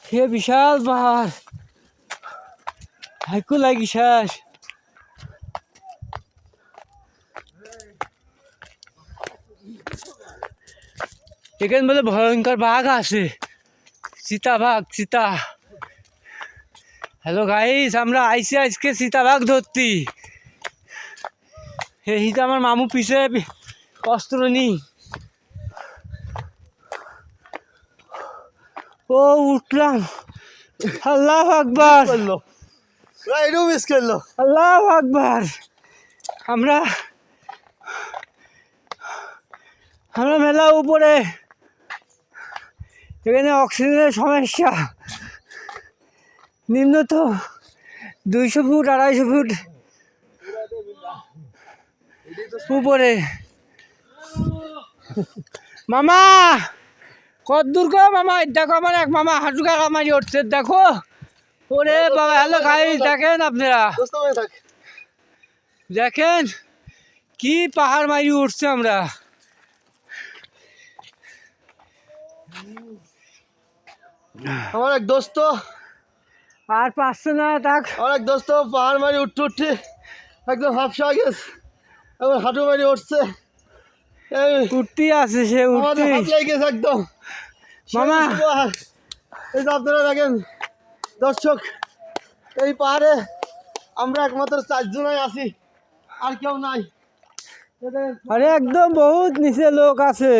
সে বিশাল পাহাড়, হাইকু লাগি শেষ। এখানে বলে ভয়ঙ্কর বাঘ আছে, চিতাবাঘ, চিতা। হ্যালো গাইস, আমরা আইসি আজকে চিতাবাঘ ধরতি। এইটা আমার মামু পিছে অস্ত্র নি। ও উঠলাম, আল্লাহু আকবার, আল্লাহু আকবার। আমরা মেলা উপরে, এখানে অক্সিজেনের সমস্যা। নিম্ন তো 200 ফুট 250 ফুট উপরে। মামা কত দূর গো মামা? দেখো আমার এক মামা হাঁটু কাটা মারি উঠছে, দেখো। ওরে বাবা, হ্যালো গাইস, দেখেন আপনারা, দেখেন কি পাহাড় মারি উঠছে আমরা। আমার এক দোস্ত আর পারছে না, তাক আমার এক দোস্ত পাহাড় মারি উঠতে উঠতে একদম হাফসা গেছে, এখন হাঁটু মারি উঠছে, উঠতেই আছে সে, আমাদের উঠতেই। হাত লেগে গেছে একদম। মামা এই যে আপনারা দেখেন দর্শক, এই পাহাড়ে আমরা একমাত্র 4 জনই আছি, আর কেউ নাই। আরে একদম বহুত নিচে লোক আছে।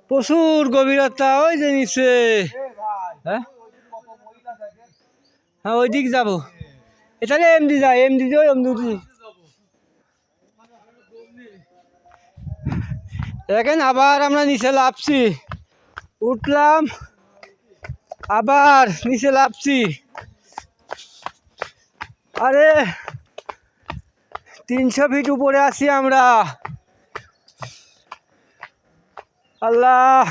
প্রচুর গভীরতা, ওই যে নিচে। হ্যাঁ হ্যাঁ, ওই দিক যাবো। এটাকে এমডি যায়, এমডি দিয়ে এমডি। দেখেন আবার আমরা নিচে লাফছি, উঠলাম আবার নিচে লাফছি। আরে 300 ফিট উপরে আছি আমরা। আল্লাহ,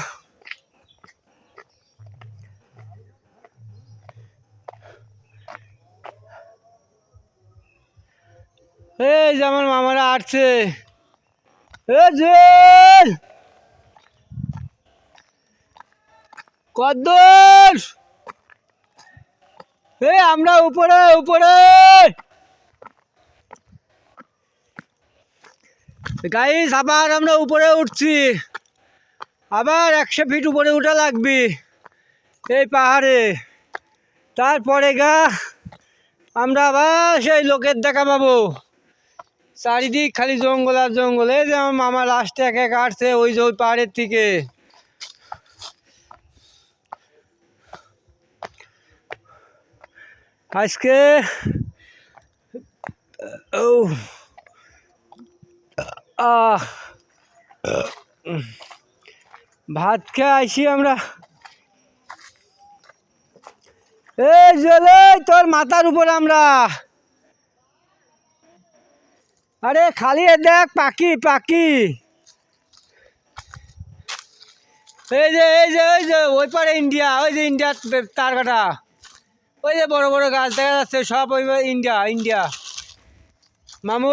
এই যে আমার মামারা আসছে। কদ্দূর? আমরা উপরে উপরে। গাইস, আবার আমরা উপরে উঠছি, আবার 100 ফিট উপরে উঠা লাগবে এই পাহাড়ে। তারপরে আমরা আবার সেই লোকের দেখা পাবো। চারিদিক খালি জঙ্গল আর জঙ্গল। এই যে আমার মামা লাস্টে এক এক আসছে ওই যে ওই পাহাড়ের থেকে। আজকে ভাত খেয়ে আইসি আমরা। এই জলে তোর মাথার উপর আমরা। আরে খালি দেখ, পাখি পাখি। এই যে এই যে ওই যে ওই পারে ইন্ডিয়া, ওই যে ইন্ডিয়ার তার কাটা, ওই যে বড় বড় গাছ দেখা যাচ্ছে, সব ওই ইন্ডিয়া ইন্ডিয়া। মামু